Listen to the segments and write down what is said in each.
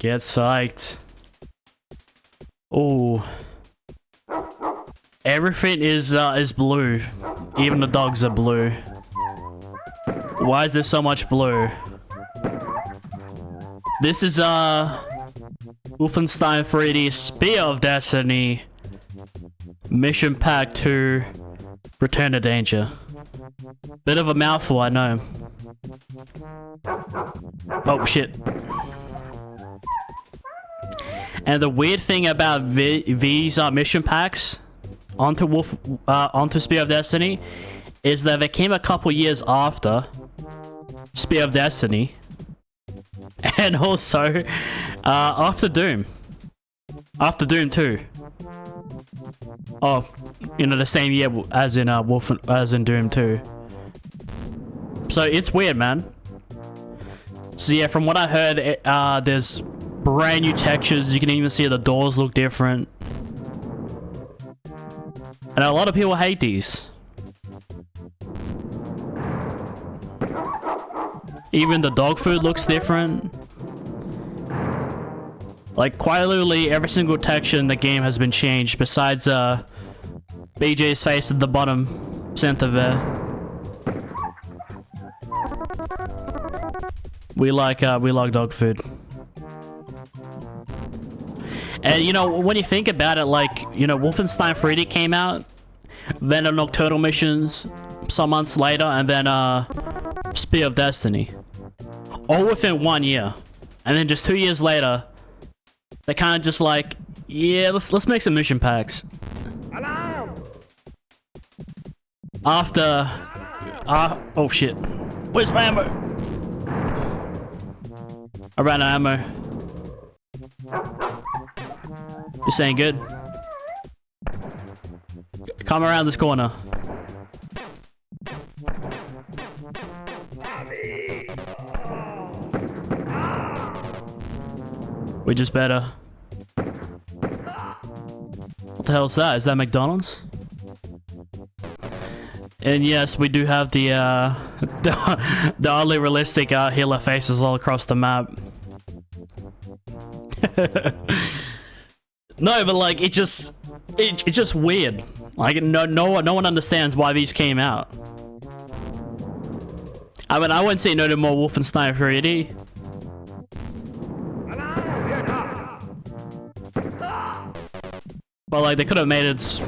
Get psyched. Oh. Everything is blue. Even the dogs are blue. Why is there so much blue? This is Wolfenstein 3D Spear of Destiny Mission Pack 2 Return to Danger. Bit of a mouthful, I know. Oh shit. And the weird thing about these mission packs onto Spear of Destiny is that they came a couple years after Spear of Destiny, and also after Doom 2. Oh, you know, the same year as in Doom 2. So it's weird, man. So yeah, from what I heard, there's brand new textures. You can even see the doors look different. And a lot of people hate these. Even the dog food looks different. Like, quite literally every single texture in the game has been changed, besides BJ's face at the bottom center there. We like dog food. And you know, when you think about it, like, you know, Wolfenstein 3D came out, then the Nocturnal missions some months later, and then Spear of Destiny, all within 1 year. And then just 2 years later, they kind of just like, yeah, let's make some mission packs. After oh shit, where's my ammo? I ran out of ammo. You're saying good? Come around this corner. We just better. What the hell is that? Is that McDonald's? And yes, we do have the oddly realistic healer faces all across the map. No, but like it's just weird. Like no one understands why these came out. I mean, I wouldn't say no to more Wolfenstein 3D. But like they could have made it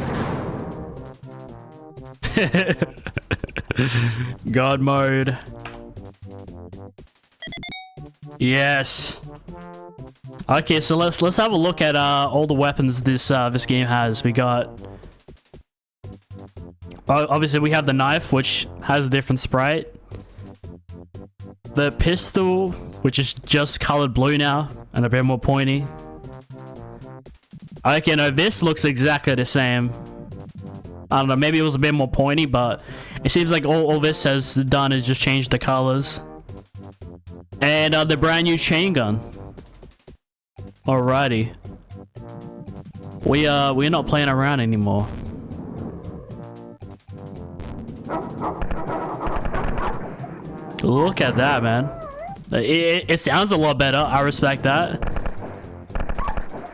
God mode. Yes. Okay, so let's have a look at all the weapons this game has. We got obviously we have the knife, which has a different sprite. The pistol, which is just colored blue now and a bit more pointy. Okay, no, this looks exactly the same. I don't know, maybe it was a bit more pointy, but it seems like all this has done is just change the colors. And the brand new chain gun. Alrighty. We're not playing around anymore. Look at that, man. It sounds a lot better. I respect that.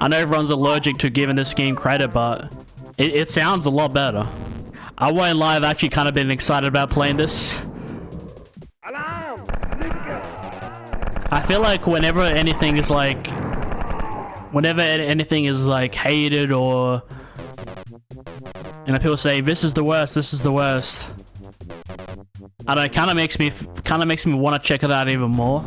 I know everyone's allergic to giving this game credit, but it sounds a lot better. I won't lie, I've actually kind of been excited about playing this. I feel like whenever anything is like hated, or you know, people say this is the worst, this is the worst, I don't know, it kind of makes me want to check it out even more.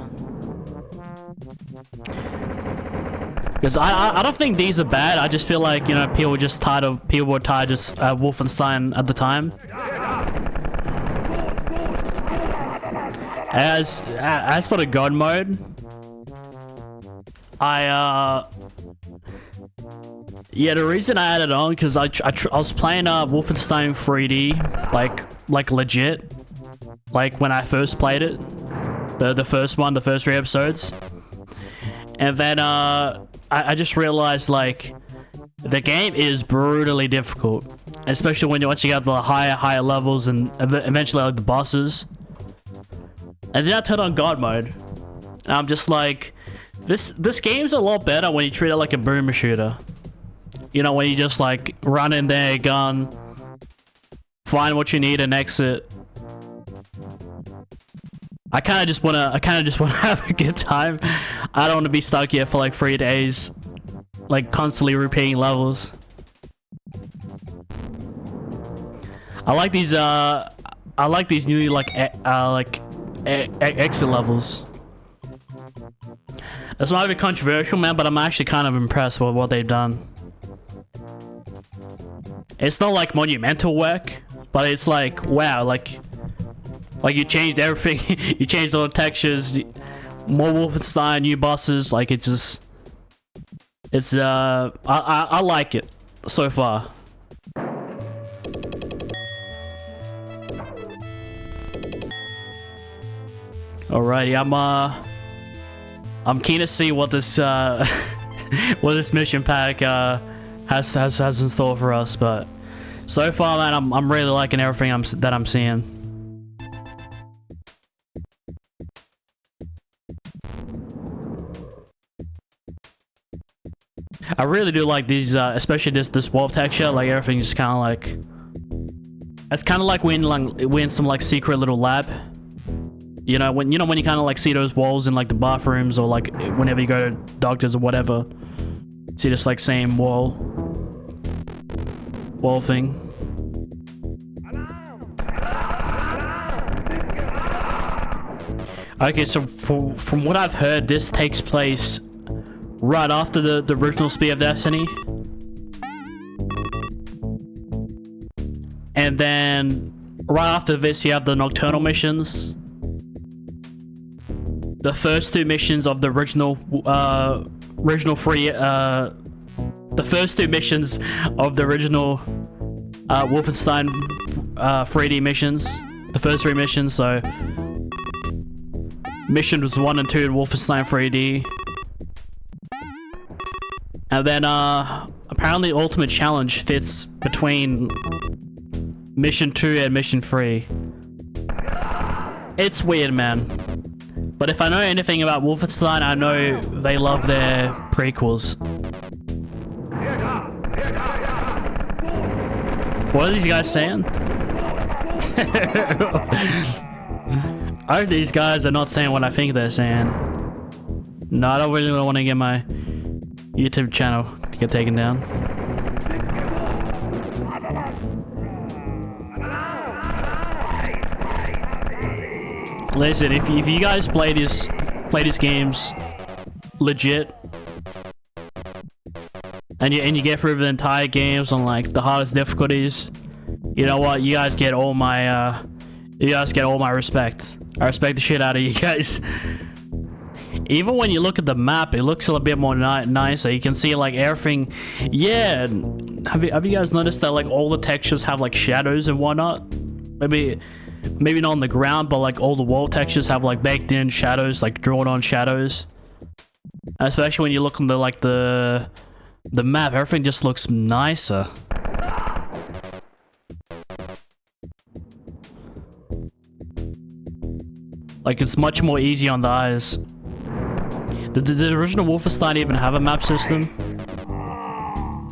Because I don't think these are bad. I just feel like, you know, people were tired of Wolfenstein at the time. As for the God mode, yeah, the reason I added on because I was playing Wolfenstein 3D like legit, like when I first played it, the first one, the first 3 episodes, and then I just realized like the game is brutally difficult, especially when once you get the higher levels and eventually like the bosses. And then I turned on God mode, and I'm just like, This game's a lot better when you treat it like a boomer shooter. You know, when you just like run in there, gun, find what you need and exit. I kind of just wanna have a good time. I don't want to be stuck here for like 3 days, like constantly repeating levels. I like these new exit levels. This might be controversial, man, but I'm actually kind of impressed with what they've done. It's not like monumental work, but it's like, wow, like you changed everything. You changed all the textures, more Wolfenstein, new bosses. Like I like it so far. Alrighty, I'm keen to see what this what this mission pack has in store for us. But so far, man, I'm really liking everything that I'm seeing. I really do like these, especially this wall texture. Like everything is kind of like, it's kind of like we're in some like secret little lab. You know when you kind of like see those walls in like the bathrooms, or like whenever you go to doctors or whatever, see this like same wall thing. Okay, so from what I've heard, this takes place right after the original Spear of Destiny. And then right after this, you have the Nocturnal missions. The first two missions of the original Wolfenstein 3D missions. The first 3 missions, so missions 1 and 2 in Wolfenstein 3D. And then apparently Ultimate Challenge fits between mission 2 and mission 3. It's weird, man. But if I know anything about Wolfenstein, I know they love their prequels. What are these guys saying? I hope these guys are not saying what I think they're saying. No, I don't really want to get my YouTube channel to get taken down. Listen, if you guys play these games legit, and you get through the entire games on like the hardest difficulties, you know what? You guys get all my respect. I respect the shit out of you guys. Even when you look at the map, it looks a little bit more nicer. You can see like everything. Yeah, have you guys noticed that like all the textures have like shadows and whatnot? Maybe not on the ground, but like all the wall textures have like baked in shadows, like drawn on shadows. And especially when you look on the map, everything just looks nicer. Like it's much more easy on the eyes. Did the original Wolfenstein even have a map system?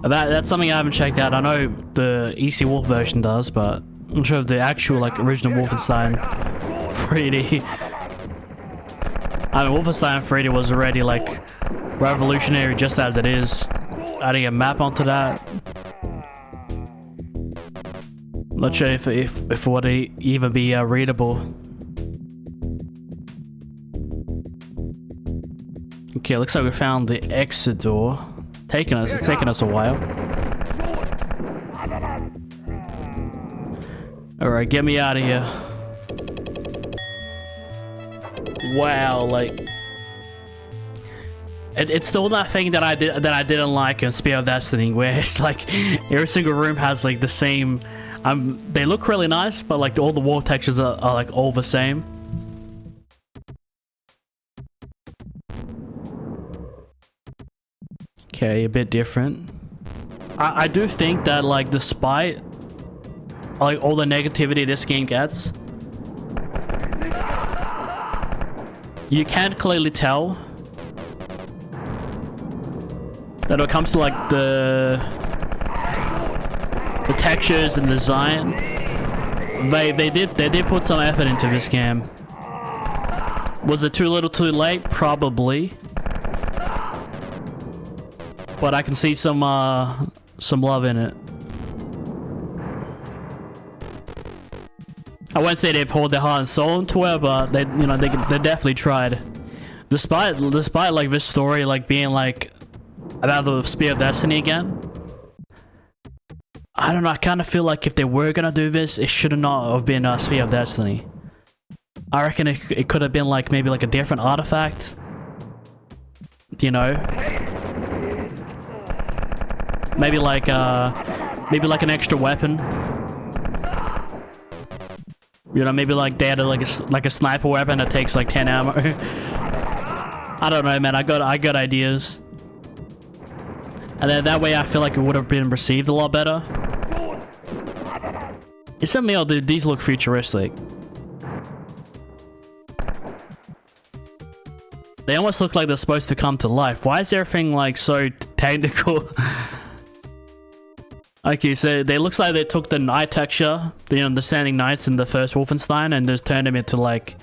That's something I haven't checked out. I know the EC Wolf version does, but I'm not sure if the actual like original Wolfenstein 3D. I mean, Wolfenstein 3D was already like revolutionary just as it is. Adding a map onto that, not sure if it would even be readable. Okay, looks like we found the exit door. It's taken us a while. Alright, get me out of here. Wow, like it's still that thing that I didn't like in Spear of Destiny, where it's like every single room has like the same. They look really nice, but like all the wall textures are like all the same. Okay, a bit different. I do think that like despite like all the negativity this game gets, you can't clearly tell that when it comes to like the textures and design, they did put some effort into this game. Was it too little too late? Probably. But I can see some love in it. I won't say they poured their heart and soul into it, but they definitely tried. Despite like this story like being like about the Spear of Destiny again, I don't know. I kind of feel like if they were gonna do this, it should not have been Spear of Destiny. I reckon it could have been like maybe like a different artifact. You know, maybe like an extra weapon. You know, maybe like they had like a sniper weapon that takes like 10 ammo. I don't know, man. I got ideas. And then that way I feel like it would have been received a lot better. It's something else, dude. These look futuristic. They almost look like they're supposed to come to life. Why is everything like so technical? Okay, so they looks like they took the night texture, the standing knights in the first Wolfenstein, and just turned them into like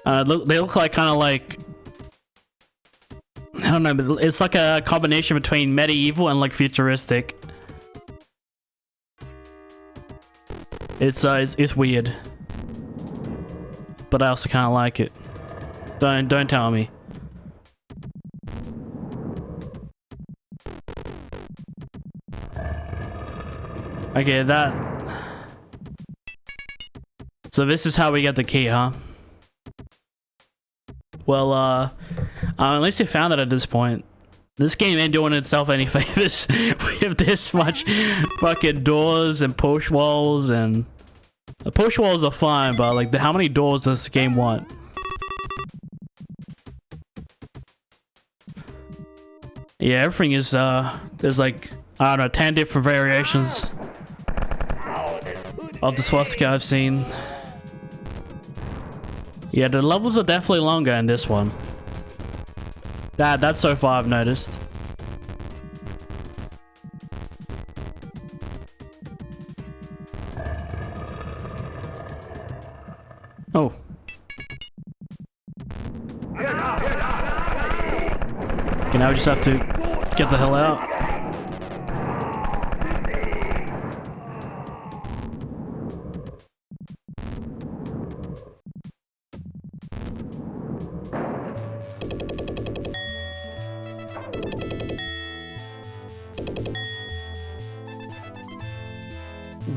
they look like kind of like, I don't know, but it's like a combination between medieval and like futuristic. It's weird, but I also kind of like it. Don't tell me. Okay, so this is how we get the key, huh? Well, at least you found it at this point. This game ain't doing itself any favors. We have this much fucking doors and push walls, and the push walls are fine, but like, how many doors does this game want? Yeah, everything is, there's like, I don't know, 10 different variations of the swastika I've seen. Yeah, the levels are definitely longer in this one. That's so far I've noticed. Oh. Okay, now we just have to get the hell out.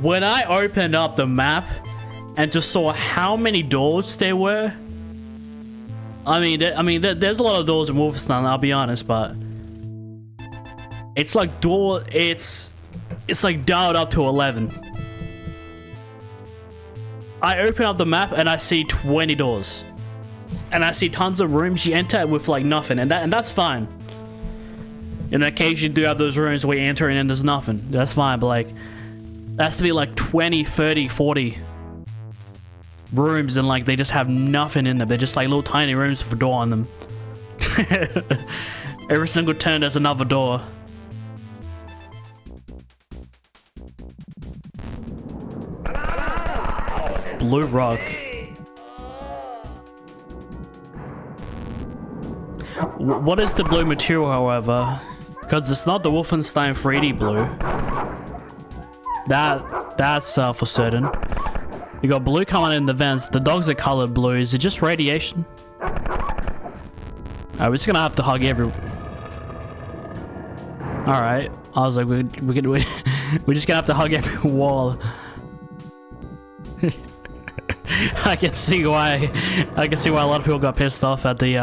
When I opened up the map and just saw how many doors there were, I mean, there's a lot of doors in Wolfenstein, I'll be honest, but it's like it's like dialed up to 11. I open up the map and I see 20 doors, and I see tons of rooms you enter with like nothing, and that's fine. And occasionally you do have those rooms where you enter and there's nothing. That's fine, but like, that has to be like 20, 30, 40 rooms, and like they just have nothing in them. They're just like little tiny rooms with a door on them. Every single turn there's another door. Blue rock. What is the blue material, however? Because it's not the Wolfenstein 3D blue. That's for certain. You got blue coming in the vents. The dogs are colored blue. Is it just radiation? Alright, we're just gonna have to hug every... Alright. I was like, we're just gonna have to hug every wall. I can see why a lot of people got pissed off at the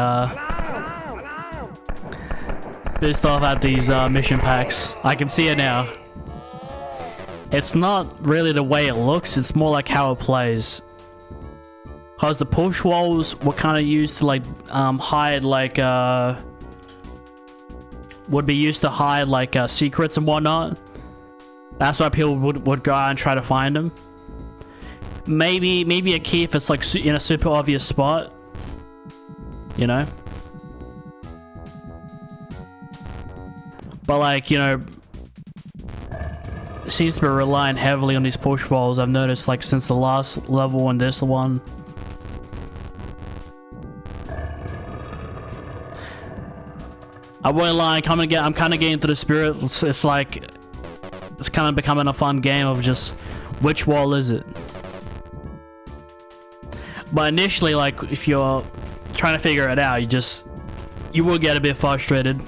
these mission packs. I can see it now. It's not really the way it looks, it's more like how it plays. Cause the push walls were kind of used to like hide like would be used to hide like secrets and whatnot. That's why people would go out and try to find them. Maybe a key if it's like in a super obvious spot, you know. But like, you know, it seems to be relying heavily on these push walls. I've noticed like since the last level and this one. I won't lie, I'm kind of getting into the spirit. It's like, it's kind of becoming a fun game of just, which wall is it? But initially, like, if you're trying to figure it out, you will get a bit frustrated.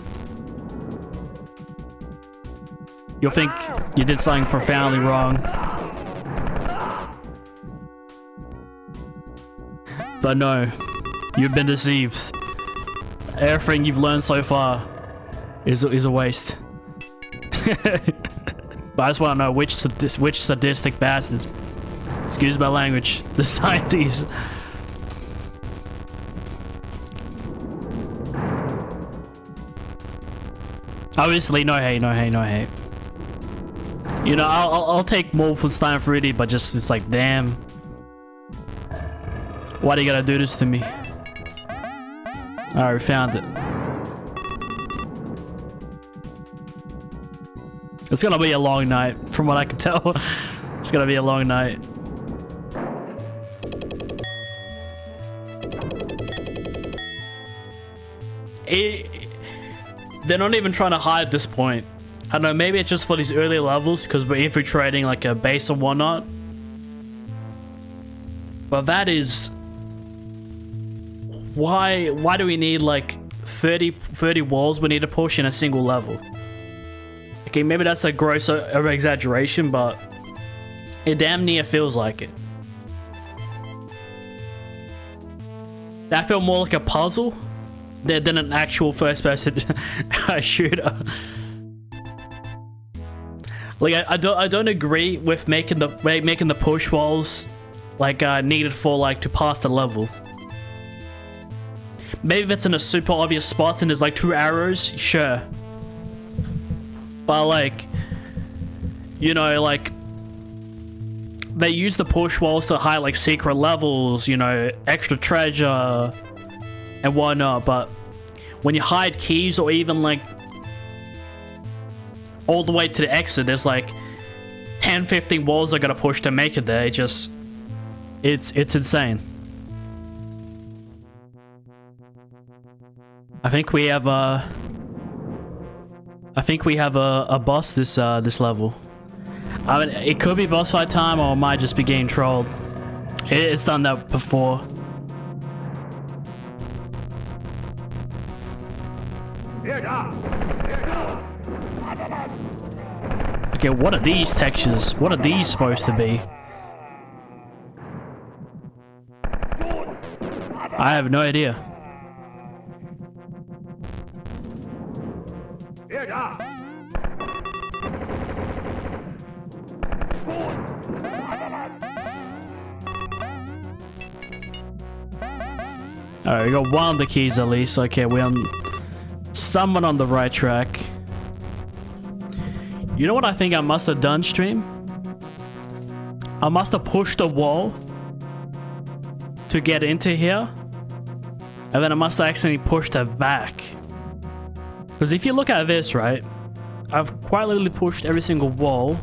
You'll think you did something profoundly wrong. But no, you've been deceived. Everything you've learned so far is a waste. But I just want to know which sadistic bastard, excuse my language, the scientists. Obviously, no hate, no hate, no hate. You know, I'll take Wolfenstein 3D, but just it's like, damn, why do you gotta do this to me? Alright, we found it. It's gonna be a long night, from what I can tell. It's gonna be a long night. They're not even trying to hide at this point. I don't know, maybe it's just for these early levels because we're infiltrating like a base or whatnot. But that is... Why do we need like 30 walls we need to push in a single level? Okay, maybe that's a gross over exaggeration, but it damn near feels like it. That felt more like a puzzle than an actual first-person shooter. Like I don't agree with making the push walls like needed for like to pass the level. Maybe if it's in a super obvious spot and there's like 2 arrows, sure. But like, you know, like they use the push walls to hide like secret levels, you know, extra treasure and whatnot. But when you hide keys or even like all the way to the exit, there's like 10-15 walls I gotta push to make it there. It's insane. I think we have a boss this level. I mean, it could be boss fight time, or it might just be getting trolled. It's done that before. Okay, what are these textures? What are these supposed to be? I have no idea. Alright, we got one of the keys at least. Okay, we're somewhat on the right track. You know what I think I must have done, stream? I must have pushed the wall to get into here, and then I must have accidentally pushed it back. Because if you look at this, right, I've quite literally pushed every single wall.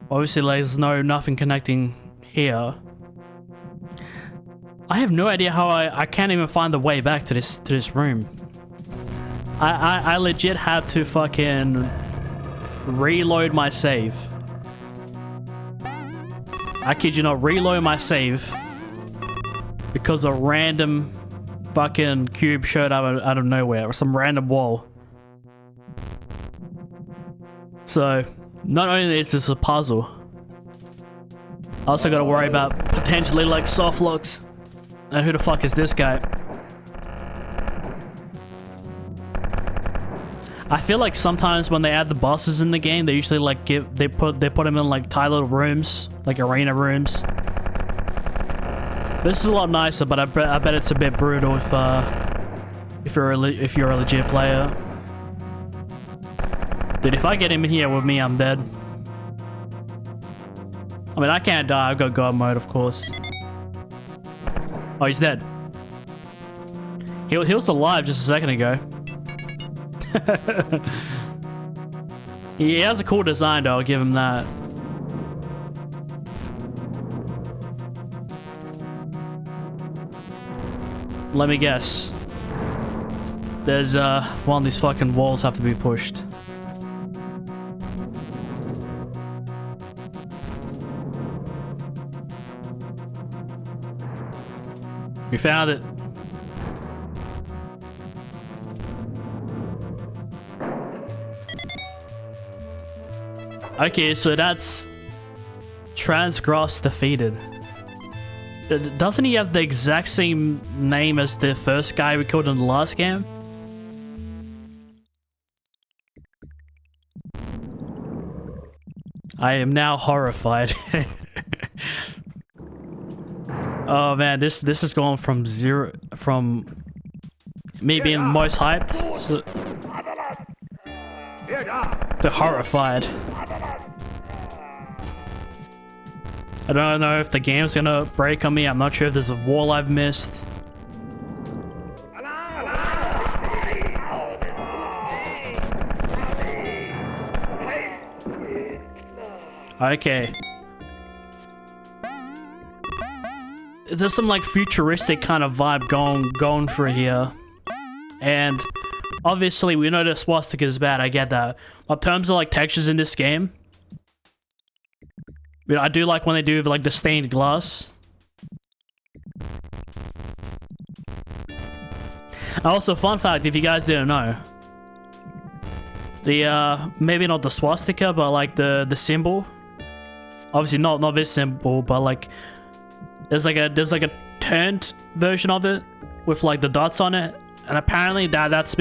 Obviously, there's nothing connecting here. I have no idea how I can't even find the way back to this room. I legit had to fucking reload my save. I kid you not, reload my save because a random fucking cube showed up out of nowhere, or some random wall. So, not only is this a puzzle, I also gotta worry about potentially like soft locks. And who the fuck is this guy? I feel like sometimes when they add the bosses in the game, they usually like they put them in like tight little rooms, like arena rooms. This is a lot nicer, but I bet it's a bit brutal if you're a legit player. Dude, if I get him in here with me, I'm dead. I mean, I can't die. I've got God mode, of course. Oh, he's dead. He was alive just a second ago. He has a cool design though, I'll give him that. Let me guess. There's one of these fucking walls have to be pushed. We found it. Okay, so that's Transgross defeated. Doesn't he have the exact same name as the first guy we killed in the last game? I am now horrified. Oh man, this is going from me being most hyped to horrified. I don't know if the game's gonna break on me. I'm not sure if there's a wall I've missed. Okay. There's some like futuristic kind of vibe going for here. And obviously we know the swastika is bad, I get that. But in terms of like textures in this game, you know, I do like when they do like the stained glass. Also, fun fact, if you guys didn't know, the maybe not the swastika, but like the symbol. Obviously not this symbol, but like there's like a turned version of it with like the dots on it, and apparently that's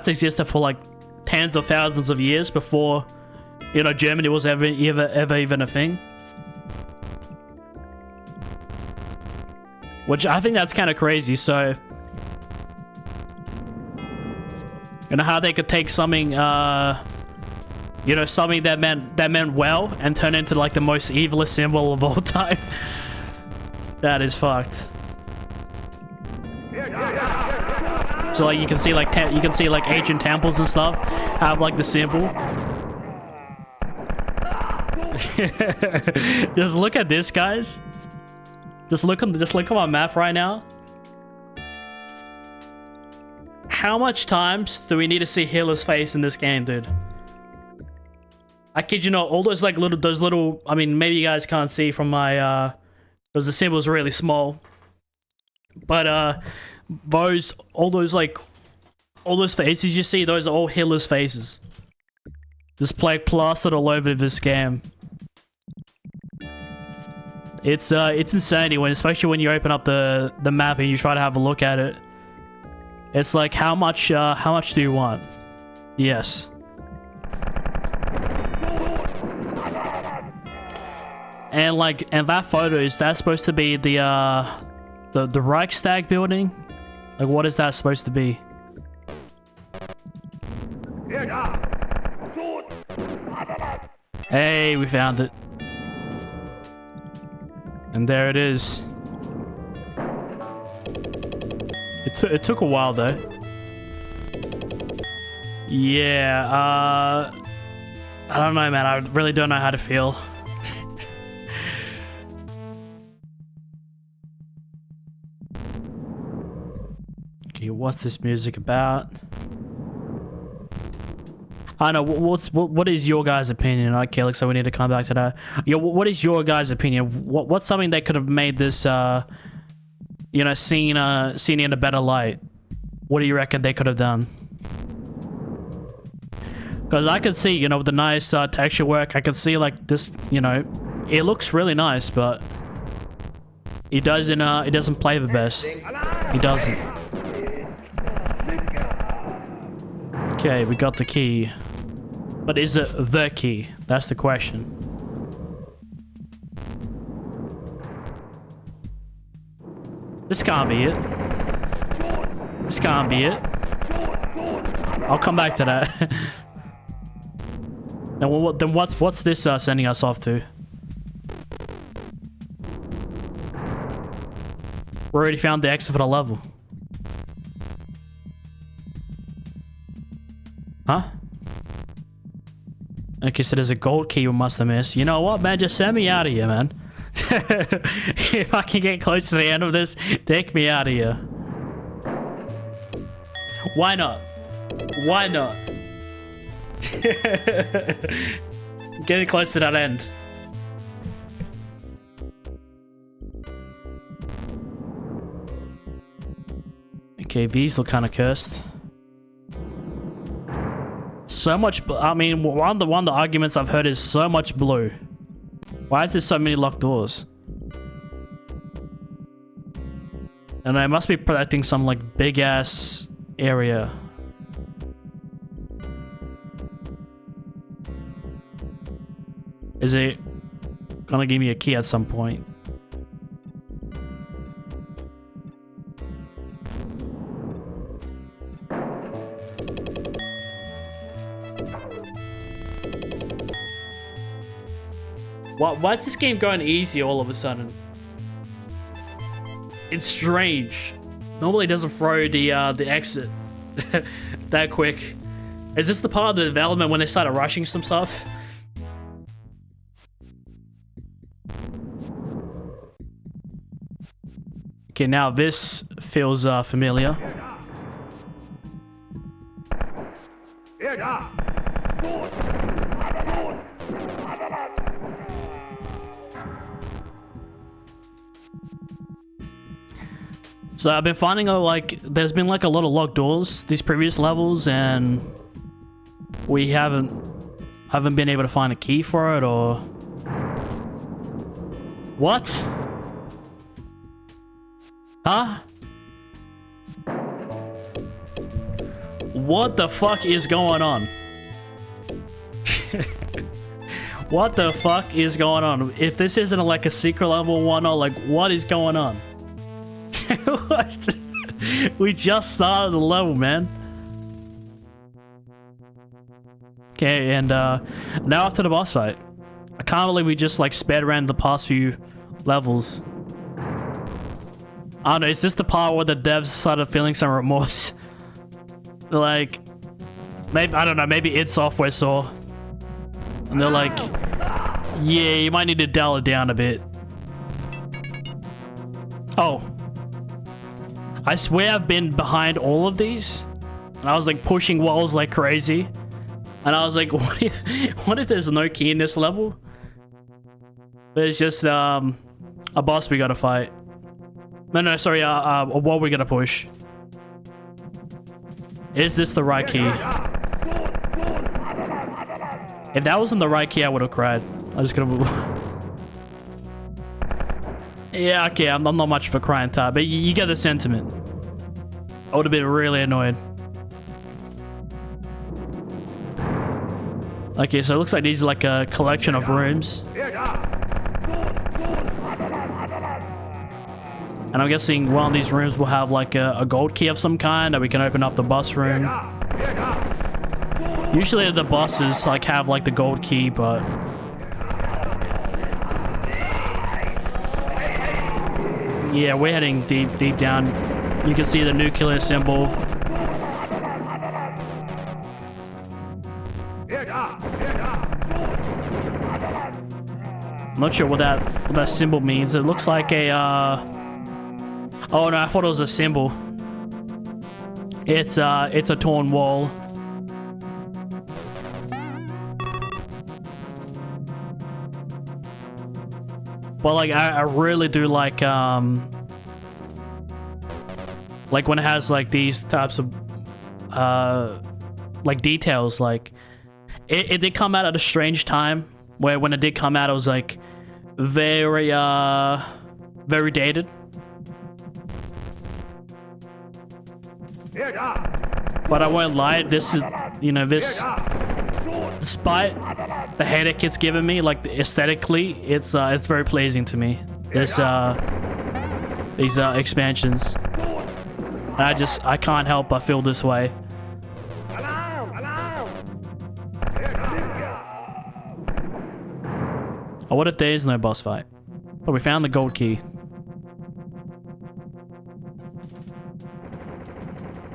existed for like tens of thousands of years before, you know, Germany was ever even a thing. Which I think that's kind of crazy. So, you know how they could take something, you know, something that meant well and turn into like the most evilest symbol of all time. That is fucked. So like you can see like ancient temples and stuff have like the symbol. Just look at this, guys. Just look on my map right now. How much times do we need to see Hitler's face in this game, dude? I kid you not, all those like little, I mean, maybe you guys can't see from my, because the symbol's really small. But, all those faces you see, those are all Hitler's faces. Just like plastered all over this game. It's insane especially when you open up the map and you try to have a look at it. It's like, how much do you want? Yes. And that photo, is that supposed to be the Reichstag building? Like, what is that supposed to be? Hey, we found it. And there it is. It took a while though. Yeah, I don't know, man. I really don't know how to feel. Okay, what's this music about? I don't know, what is your guys' opinion? Okay, looks like we need to come back to that. Yeah, what is your guys' opinion? What's something that could have made this, you know, seen in a better light? What do you reckon they could have done? Because I could see, you know, with the nice texture work, I could see like this, you know, it looks really nice, but it doesn't play the best. He doesn't. Okay, we got the key. But is it the key? That's the question. This can't be it. This can't be it. I'll come back to that. Then what's this sending us off to? We already found the exit for the level. Huh? Okay, so there's a gold key we must have missed. You know what, man? Just send me out of here, man. If I can get close to the end of this, take me out of here. Why not? Why not? Getting close to that end. Okay, these look kind of cursed. So much, I mean, one of the arguments I've heard is so much blue. Why is there so many locked doors? And they must be protecting some like big ass area. Is it gonna give me a key at some point? Why is this game going easy all of a sudden? It's strange. Normally it doesn't throw the exit that quick. Is this the part of the development when they started rushing some stuff? Okay, now this feels familiar. So I've been finding like there's been like a lot of locked doors these previous levels, and we haven't been able to find a key for it, or what? Huh? What the fuck is going on? What the fuck is going on? If this isn't like a secret level one, or like what is going on? What? We just started the level, man. Okay, and now after the boss fight. I can't believe we just like sped around the past few levels. I don't know, is this the part where the devs started feeling some remorse? Like, maybe, I don't know, maybe id Software saw. And they're like, yeah, you might need to dial it down a bit. Oh. I swear I've been behind all of these. And I was like pushing walls like crazy. And I was like, what if there's no key in this level? There's just a boss we gotta fight. No, sorry, a wall we gotta push. Is this the right key? If that wasn't the right key, I would have cried. I was just gonna... Yeah, okay, I'm not much for crying type, but you get the sentiment. I would have been really annoyed. Okay, so it looks like these are like a collection of rooms. And I'm guessing one of these rooms will have like a gold key of some kind that we can open up the boss room. Usually the bosses like have like the gold key, but... Yeah, we're heading deep down. You can see the nuclear symbol. I'm not sure what that symbol means. It looks like a oh no, I thought it was a symbol. It's a torn wall. Well, like I really do like when it has like these types of like details. Like it did come out at a strange time where when it did come out, it was like very very dated. But I won't lie, this is, you know, this, despite the headache it's given me, like aesthetically, it's very pleasing to me. This these expansions. I can't help but feel this way. Oh, what if there is no boss fight? But we found the gold key.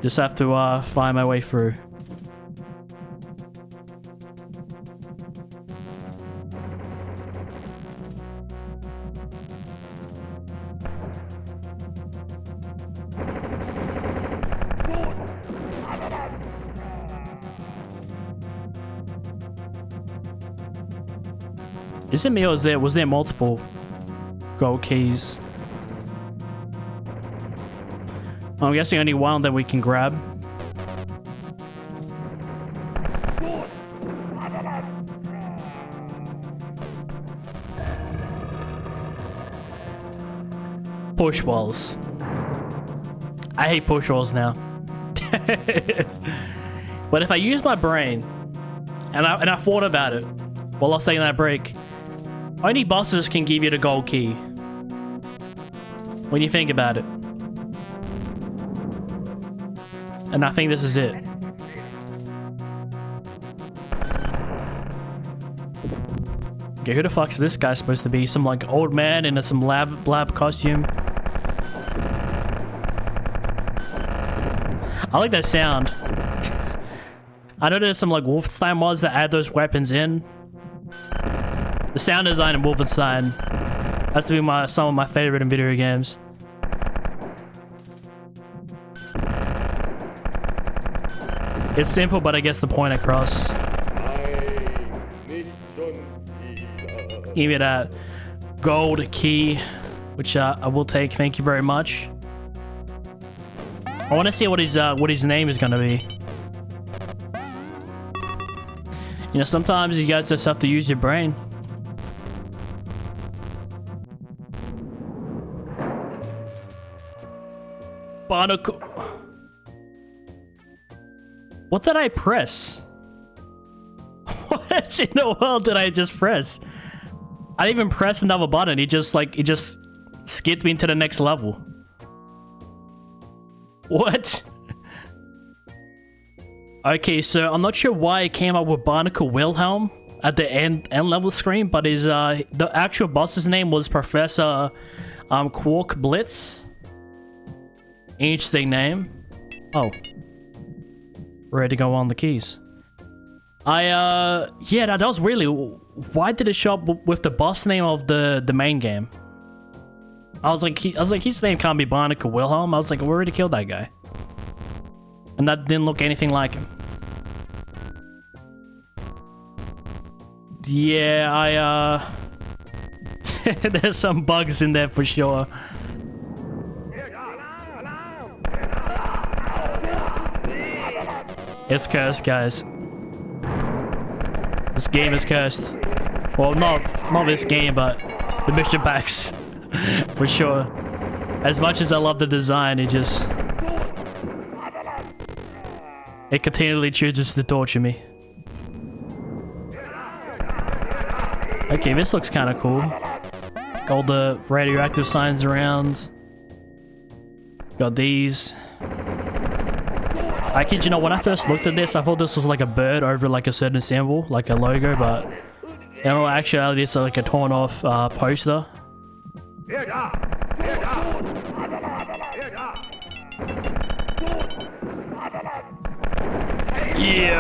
Just have to find my way through. Is it me or was there multiple gold keys? I'm guessing only one that we can grab. Push walls. I hate push walls now. But if I use my brain and I thought about it while I was taking that break, only bosses can give you the gold key. When you think about it. And I think this is it. Okay, who the fuck's this guy supposed to be? Some like old man in some lab costume. I like that sound. I know there's some like Wolfenstein mods that add those weapons in. The sound design in Wolfenstein has to be some of my favorite in video games. It's simple, but I guess the point across. Give me that gold key, which I will take. Thank you very much. I want to see what his name is gonna be. You know, sometimes you guys just have to use your brain. Barnacle. What did I press? What in the world did I just press? I didn't even press another button. It just skipped me into the next level. What? Okay, so I'm not sure why it came up with Barnacle Wilhelm at the end level screen, but his the actual boss's name was Professor Quark Blitz. Interesting name. Oh. Ready to go on the keys. Yeah, that was really... Why did it show up with the boss name of the main game? I was like, his name can't be Barnacle Wilhelm. I was like, we already killed that guy. And that didn't look anything like him. Yeah, there's some bugs in there for sure. It's cursed, guys. This game is cursed. Well, not this game, but the mission packs. For sure. As much as I love the design, it continually chooses to torture me. Okay, this looks kind of cool. Got all the radioactive signs around. Got these. I kid you not, when I first looked at this, I thought this was like a bird over like a certain symbol, like a logo, but in all actuality, it's like a torn off poster. Yo.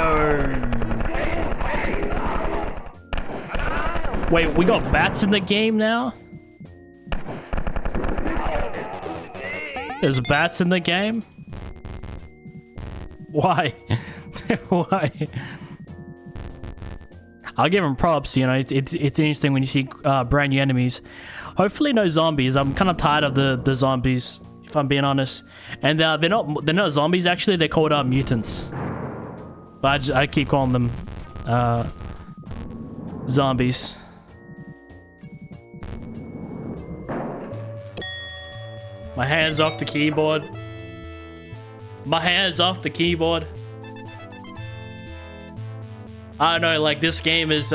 Wait, we got bats in the game now? There's bats in the game? Why? Why? I'll give them props, you know, it's interesting when you see brand new enemies. Hopefully no zombies. I'm kind of tired of the zombies, if I'm being honest. And they're not zombies actually, they're called mutants. But I keep calling them zombies. My hands off the keyboard. My hands off the keyboard. I don't know, like this game is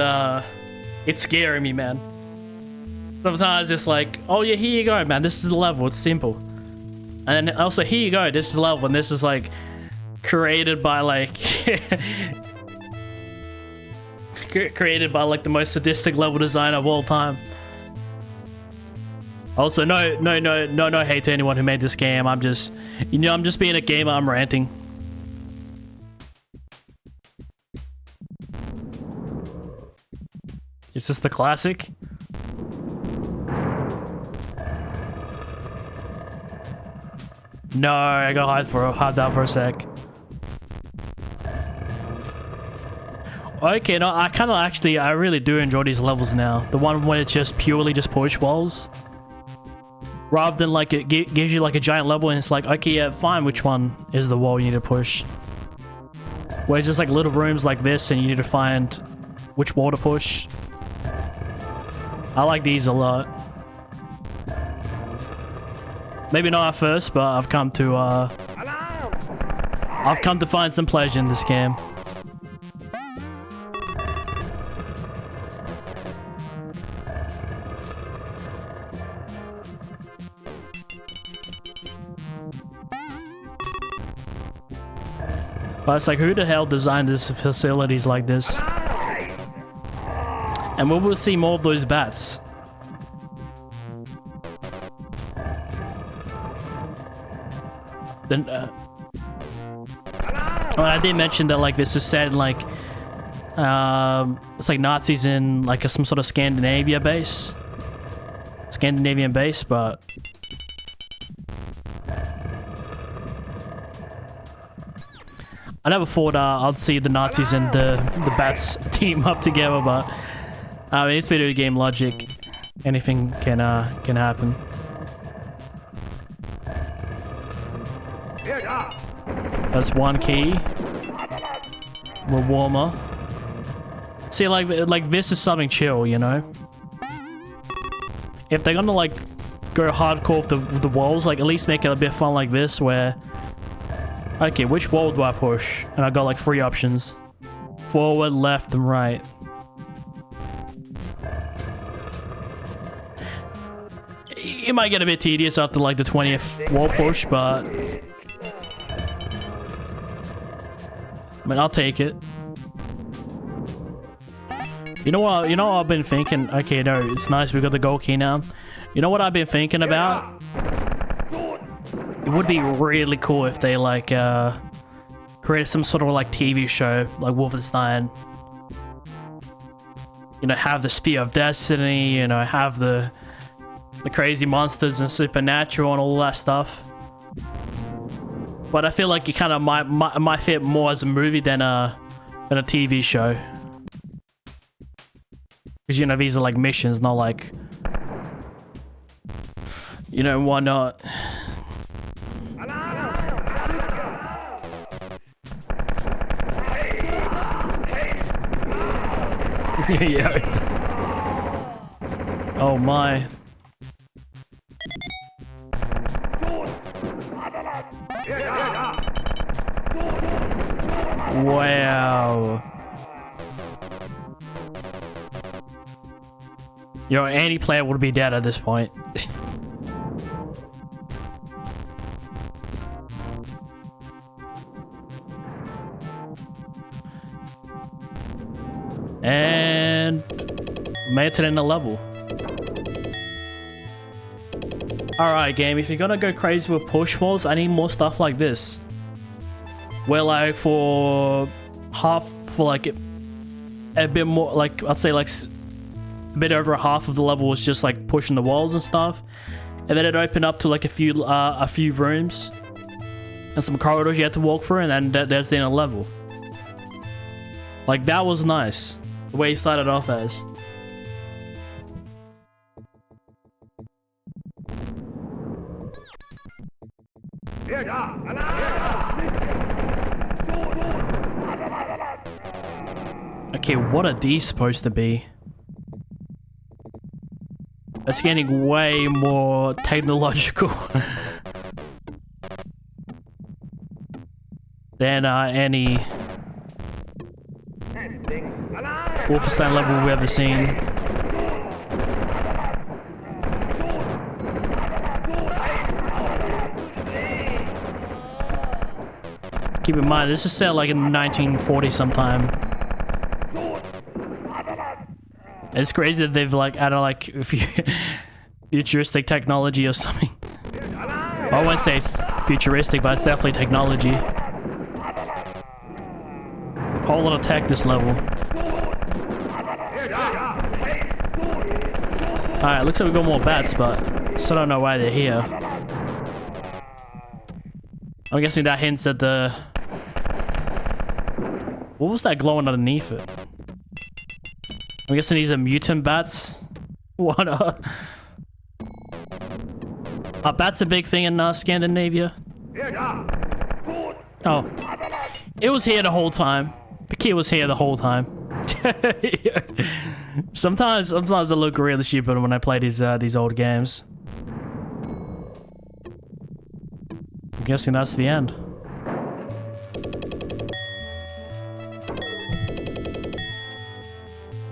it's scaring me, man. Sometimes it's like, oh yeah, here you go, man, this is the level, it's simple. And then also, here you go, this is the level, and this is like created by like created by like the most sadistic level designer of all time. Also, no hate to anyone who made this game. I'm just, you know, I'm just being a gamer. I'm ranting. It's just the classic. No, I got hide that for a sec. Okay, no, I kind of actually, I really do enjoy these levels now. The one where it's just purely just push walls. Rather than like, it gives you like a giant level and it's like, okay, yeah, fine, which one is the wall you need to push? Where it's just like little rooms like this and you need to find which wall to push. I like these a lot. Maybe not at first, but I've come to find some pleasure in this game. But it's like, who the hell designed these facilities like this? And we will see more of those bats. Then, well, I did mention that like this is set in like, it's like Nazis in like some sort of Scandinavian base, but. I never thought I'd see the Nazis and the bats team up together, but I mean, it's video game logic. Anything can happen. That's one key. We're warmer. See, like this is something chill, you know. If they're gonna like go hardcore with the walls, like at least make it a bit fun like this, where. Okay, which wall do I push? And I got like 3 options. Forward, left, and right. It might get a bit tedious after like the 20th wall push, but... I mean, I'll take it. You know what I've been thinking? Okay, no, it's nice we got the gold key now. You know what I've been thinking about? It would be really cool if they like created some sort of like TV show like Wolfenstein. You know, have the Spear of Destiny, you know, have the crazy monsters and supernatural and all that stuff. But I feel like it kind of might fit more as a movie than a TV show. Because, you know, these are like missions, not like, you know, why not? Yeah. Oh my. Wow. Yo, any player would be dead at this point. And made it in the level. Alright, game, if you're gonna go crazy with push walls, I need more stuff like this. Where like for like a bit more, like I'd say like a bit over half of the level was just like pushing the walls and stuff. And then it opened up to like a few rooms and some corridors you had to walk through, and then there's the inner level. Like that was nice. The way he started off as. Okay, what are these supposed to be? It's getting way more technological than any Wolfenstein level we've ever seen. Keep in mind, this is set like in 1940 sometime. And it's crazy that they've like added like futuristic technology or something. I won't say it's futuristic, but it's definitely technology. Whole lot of tech this level. Alright, looks like we got more bats, but still don't know why they're here. I'm guessing that hints at the... What was that glowing underneath it? I'm guessing these are mutant bats. What bats a big thing in Scandinavia? Oh. It was here the whole time. The kid was here the whole time. Sometimes I look really stupid when I play these old games. I'm guessing that's the end.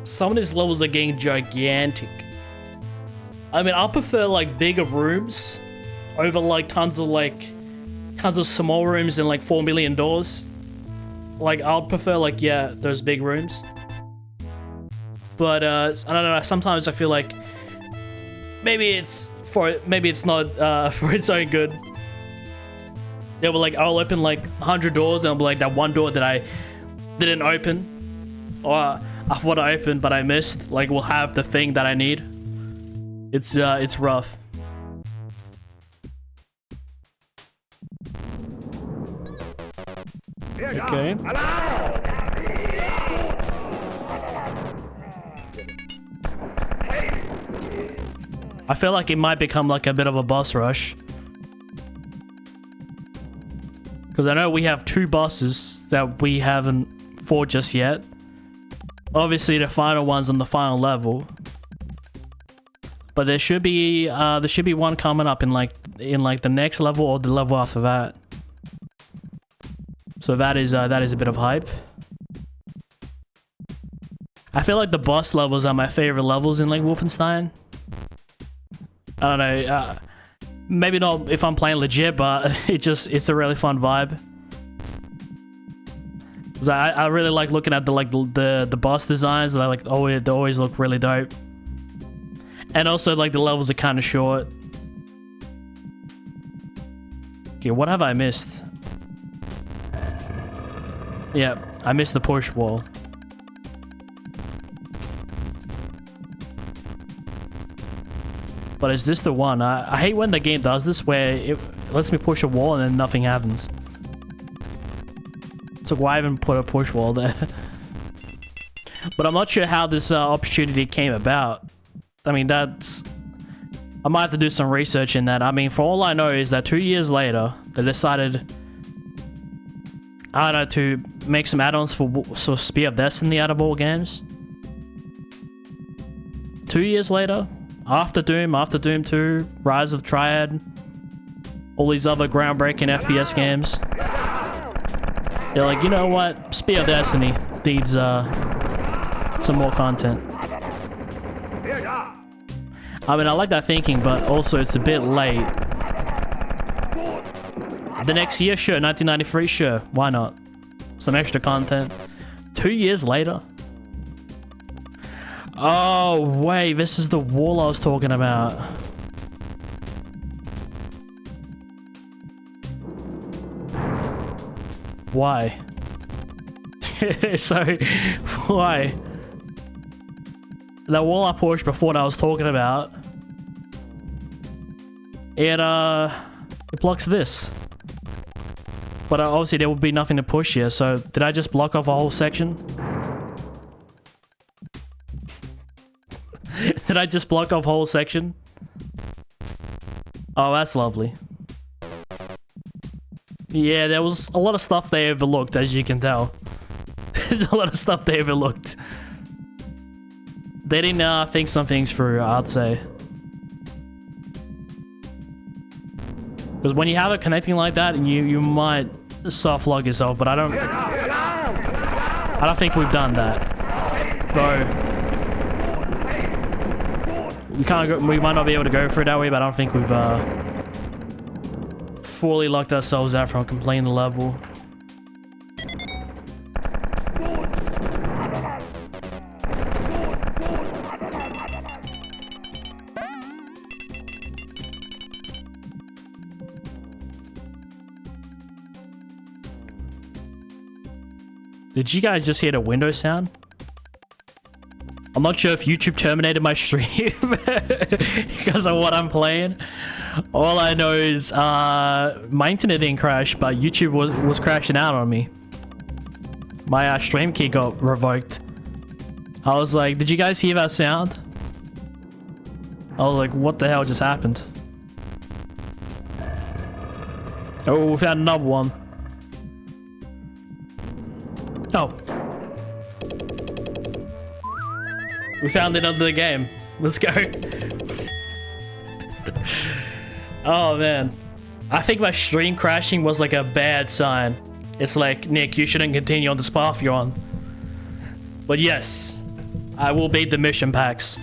Some of these levels are getting gigantic. I mean, I prefer like bigger rooms over like tons of small rooms and like 4 million doors. Like, I'd prefer like, yeah, those big rooms. But I don't know, sometimes I feel like maybe it's not for its own good. They were like, I'll open like 100 doors and I'll be like, that one door that I didn't open, or I thought I opened but I missed, like, will have the thing that I need. It's rough. Okay. I feel like it might become like a bit of a boss rush. Because I know we have 2 bosses that we haven't fought just yet. Obviously the final one's on the final level. But there should be one coming up in like the next level or the level after that. So that is a bit of hype. I feel like the boss levels are my favorite levels in like Wolfenstein. I don't know, maybe not if I'm playing legit, but it's a really fun vibe. Cause I really like looking at the boss designs. They always look really dope. And also like the levels are kind of short. Okay, what have I missed? Yeah, I missed the push wall. But is this the one? I hate when the game does this, where it lets me push a wall and then nothing happens. So why even put a push wall there? But I'm not sure how this opportunity came about. I mean, I might have to do some research in that. I mean, for all I know is that 2 years later, they decided, I don't know, to make some add-ons for Spear of Destiny out of all games. 2 years later, after Doom 2, Rise of Triad, all these other groundbreaking FPS games, they're like, you know what? Spear of Destiny needs some more content. I mean, I like that thinking, but also it's a bit late. The next year, sure. 1993, sure. Why not? Some extra content. 2 years later? Oh, wait. This is the wall I was talking about. Why? So, why? The wall I pushed before that I was talking about, it blocks this. But obviously there would be nothing to push here, so did I just block off a whole section? Did I just block off a whole section? Oh, that's lovely. Yeah, there was a lot of stuff they overlooked, as you can tell. There's a lot of stuff they overlooked. They didn't think some things through, I'd say. Because when you have it connecting like that, you might soft log yourself, but I don't think we've done that. Though we might not be able to go through that way, but I don't think we've fully locked ourselves out from completing the level. Did you guys just hear the window sound? I'm not sure if YouTube terminated my stream because of what I'm playing. All I know is my internet didn't crash, but YouTube was crashing out on me. My stream key got revoked. I was like, did you guys hear that sound? I was like, what the hell just happened? Oh, we found another one. Oh. We found it under the game. Let's go. Oh man. I think my stream crashing was like a bad sign. It's like, Nick, you shouldn't continue on this path you're on. But yes, I will beat the mission packs.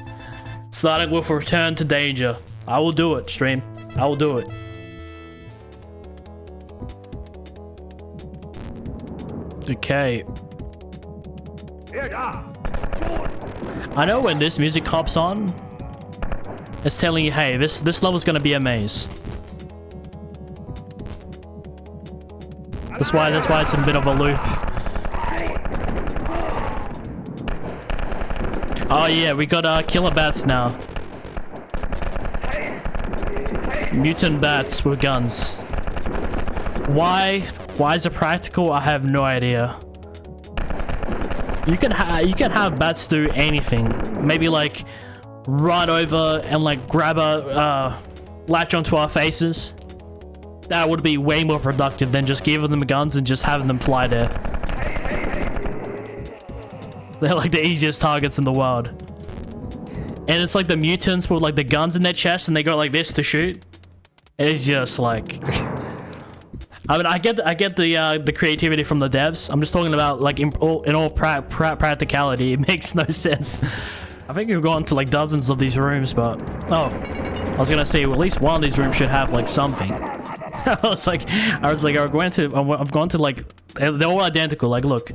Starting with Return to Danger. I will do it, stream. I will do it. Okay. I know when this music hops on, it's telling you, hey, this level's gonna be a maze. That's why it's a bit of a loop. Oh yeah, we got killer bats now. Mutant bats with guns. Why is it practical? I have no idea. You can have bats do anything. Maybe like run over and like grab a latch onto our faces. That would be way more productive than just giving them guns and just having them fly there. They're like the easiest targets in the world. And it's like the mutants with like the guns in their chest and they go like this to shoot. It's just like... I mean, I get the creativity from the devs. I'm just talking about like in all practicality. It makes no sense. I think we've gone to like dozens of these rooms, but... Oh. I was gonna say, well, at least one of these rooms should have like something. I was like, I've gone to like, they're all identical. Like, look,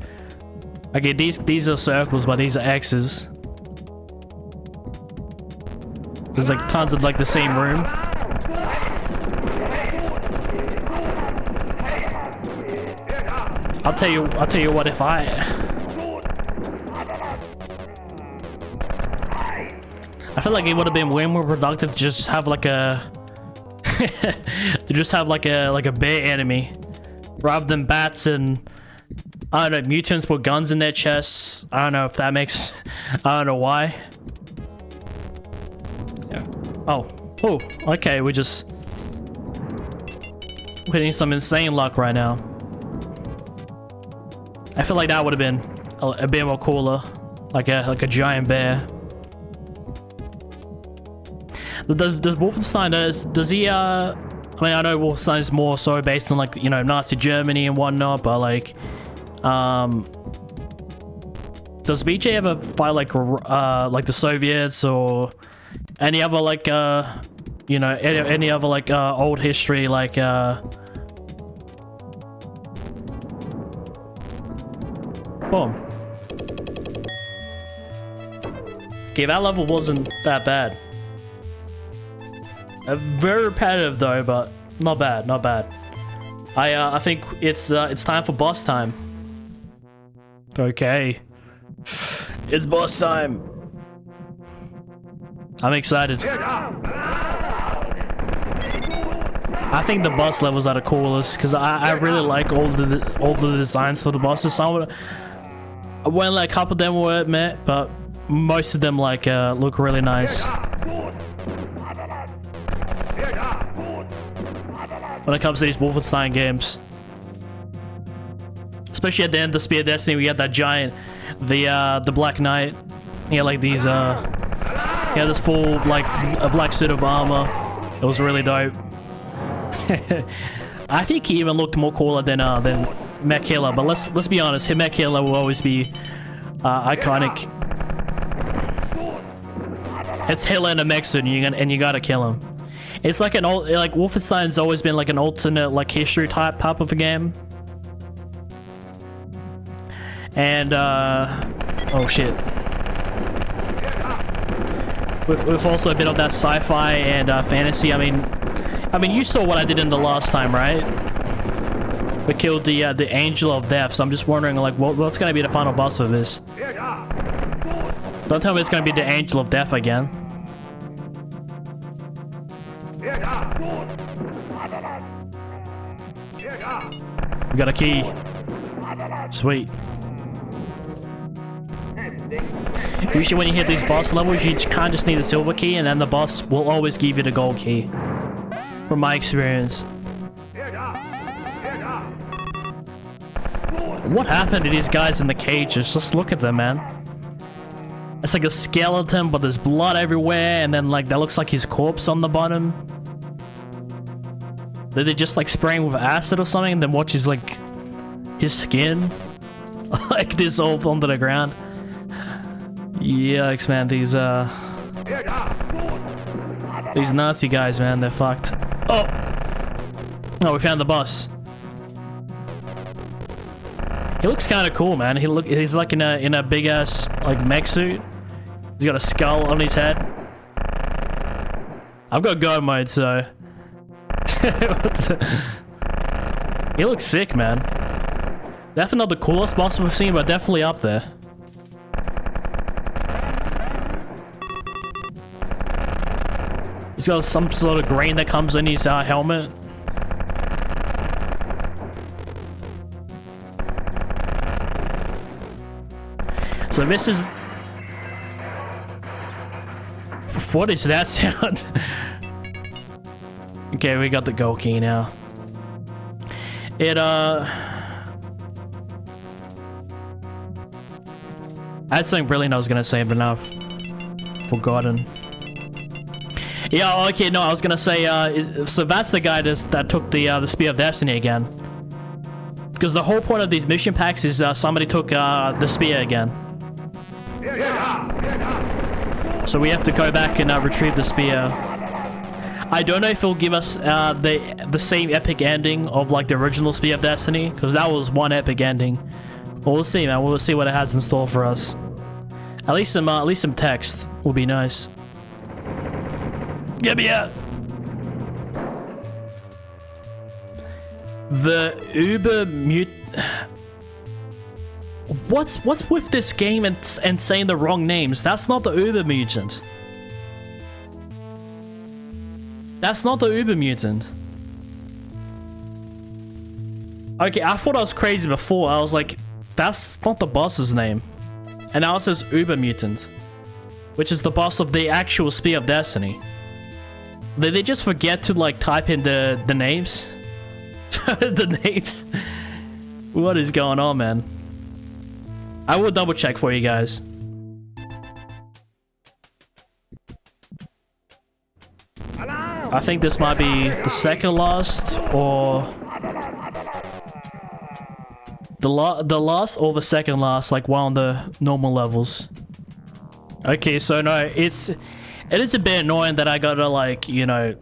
okay, these are circles, but these are X's. There's like tons of like the same room. I'll tell you what, if I feel like it would have been way more productive to just have like a a bear enemy rather than bats and I don't know, mutants with guns in their chests. I don't know if that makes... I don't know why. Yeah. Oh, okay, we're hitting some insane luck right now. I feel like that would have been a bit more cooler, like a giant bear. Does Wolfenstein does he I mean, I know Wolfenstein is more so based on like, you know, Nazi Germany and whatnot, but like does BJ ever fight like the Soviets or any other like you know, any other like old history, like boom. Okay, that level wasn't that bad. Very repetitive though, but not bad, not bad. I think it's time for boss time. Okay, it's boss time. I'm excited. I think the boss levels are the coolest because I really like all the designs for the bosses. Some when like a couple of them were met, but most of them like look really nice. When it comes to these Wolfenstein games, especially at the end of Spear of Destiny, we had that giant, the Black Knight. He had like these, he had this full like a black suit of armor. It was really dope. I think he even looked more cooler than Mech Killer. But let's be honest, Mech Killer will always be iconic. It's Hitler in a mech suit, and you gotta kill him. It's like like Wolfenstein's always been like an alternate like history type of a game. And oh shit. With also a bit of that sci-fi and fantasy. I mean you saw what I did in the last time, right? We killed the Angel of Death, so I'm just wondering like what's gonna be the final boss for this. Don't tell me it's gonna be the Angel of Death again. We got a key. Sweet. Usually when you hit these boss levels, you kind of just need a silver key, and then the boss will always give you the gold key. From my experience. What happened to these guys in the cages? Just look at them, man. It's like a skeleton, but there's blood everywhere, and then like that looks like his corpse on the bottom. Did they just like spray him with acid or something, and then watch his like his skin like dissolve onto the ground? Yikes, man! These Nazi guys, man, they're fucked. Oh, we found the boss. He looks kind of cool, man. He's like in a big ass like mech suit. He's got a skull on his head. I've got God mode, so he looks sick, man. Definitely not the coolest boss we've seen, but definitely up there. He's got some sort of green that comes in his helmet. So this is... What is that sound? Okay, we got the gold key now. I had something brilliant I was gonna say, but now I've forgotten. Yeah, okay, no, I was gonna say, so that's the guy that took the Spear of Destiny again. Because the whole point of these mission packs is somebody took the spear again. So we have to go back and retrieve the spear. I don't know if it'll give us the same epic ending of like the original Spear of Destiny, because that was one epic ending. But we'll see, man. We'll see what it has in store for us. At least some text will be nice. Get me out. The Uber Mute. What's with this game and saying the wrong names? That's not the Uber Mutant. That's not the Uber Mutant. Okay, I thought I was crazy before. I was like, that's not the boss's name. And now it says Uber Mutant, which is the boss of the actual Spear of Destiny. Did they just forget to like type in the names? The names? What is going on, man? I will double check for you guys. I think this might be the second last, or the last or the second last, like one of the normal levels. Okay, so no, it is a bit annoying that I gotta like, you know,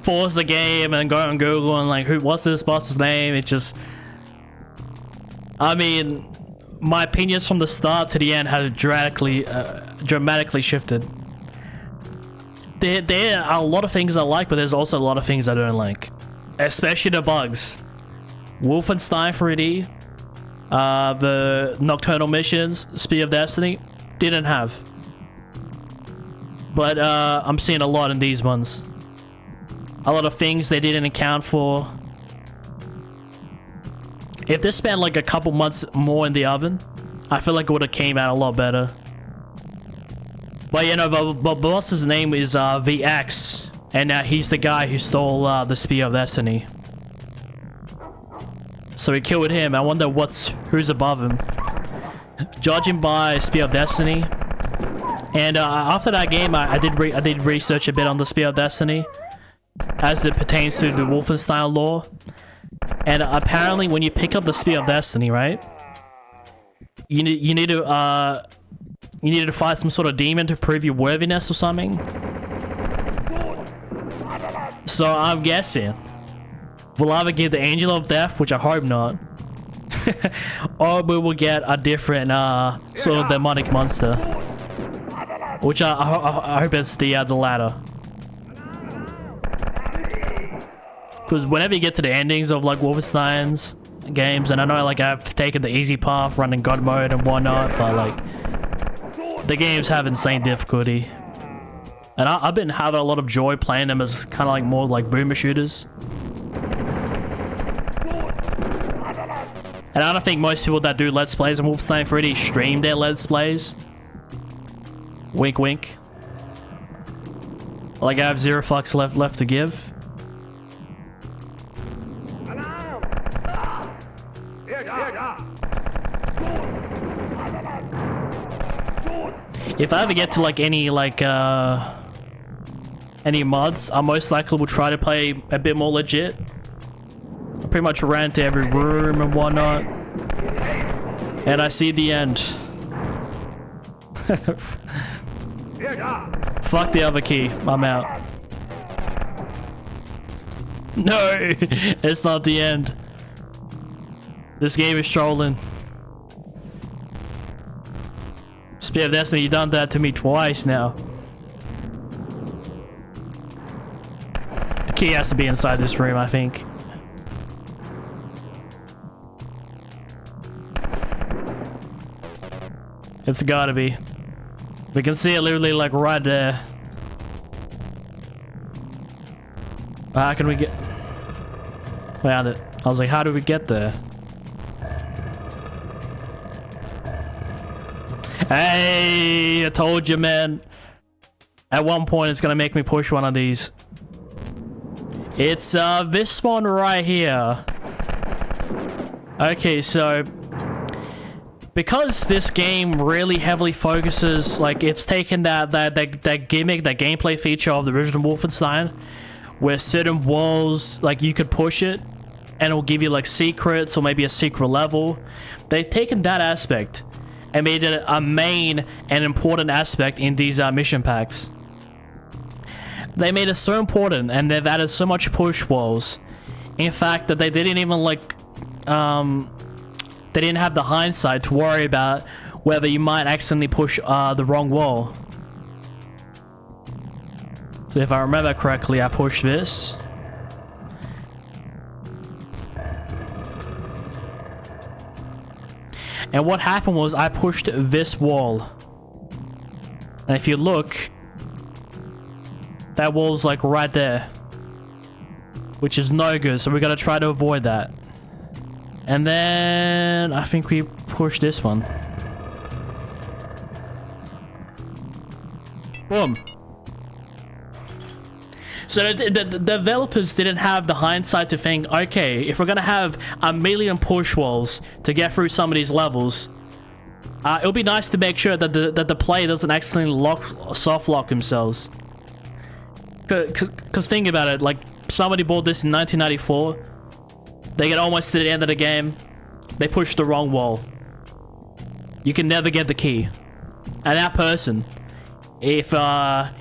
pause the game and go on Google and like, what's this boss's name? It just, I mean, my opinions from the start to the end have dramatically shifted. There are a lot of things I like, but there's also a lot of things I don't like, especially the bugs. Wolfenstein 3D, the Nocturnal Missions, Spear of Destiny, didn't have. But I'm seeing a lot in these ones. A lot of things they didn't account for. If they spent like a couple months more in the oven, I feel like it would have came out a lot better. But you know, the boss's name is VX, and he's the guy who stole the Spear of Destiny. So we killed him. I wonder who's above him. Judging by Spear of Destiny, and after that game, I did research a bit on the Spear of Destiny, as it pertains to the Wolfenstein lore. And apparently, when you pick up the Spear of Destiny, right, you need to fight some sort of demon to prove your worthiness or something. So I'm guessing we'll either get the Angel of Death, which I hope not, or we will get a different sort of demonic monster, which I hope it's the latter. Because whenever you get to the endings of like Wolfenstein's games, and I know like I've taken the easy path running God mode and whatnot, but like the games have insane difficulty, and I've been having a lot of joy playing them as kind of like more like boomer shooters. And I don't think most people that do Let's Plays in Wolfenstein 3D stream their Let's Plays. Wink, wink. Like, I have 0 fucks left to give. If I ever get to, like, any mods, I most likely will try to play a bit more legit. I pretty much ran to every room and whatnot. And I see the end. Fuck the other key. I'm out. No! It's not the end. This game is trolling. Spear of Destiny, you've done that to me twice now. The key has to be inside this room, I think. It's gotta be. We can see it literally like right there. How can we get... Found it. I was like, how do we get there? Hey, I told you, man. At one point, it's gonna make me push one of these. It's this one right here. Okay, so because this game really heavily focuses, like, it's taken that gimmick, that gameplay feature of the original Wolfenstein, where certain walls, like, you could push it and it'll give you like secrets or maybe a secret level. They've taken that aspect and made it a main and important aspect in these mission packs. They made it so important, and they've added so much push walls. In fact, that they didn't even like, they didn't have the hindsight to worry about whether you might accidentally push the wrong wall. So if I remember correctly, I pushed this. And what happened was I pushed this wall. And if you look, that wall's like right there, which is no good, so we gotta try to avoid that. And then I think we push this one. Boom. So the developers didn't have the hindsight to think, okay, if we're gonna have a million push walls to get through some of these levels, it'll be nice to make sure that the player doesn't accidentally soft lock themselves. Cause think about it, like, somebody bought this in 1994, they get almost to the end of the game, they push the wrong wall. You can never get the key. And that person, if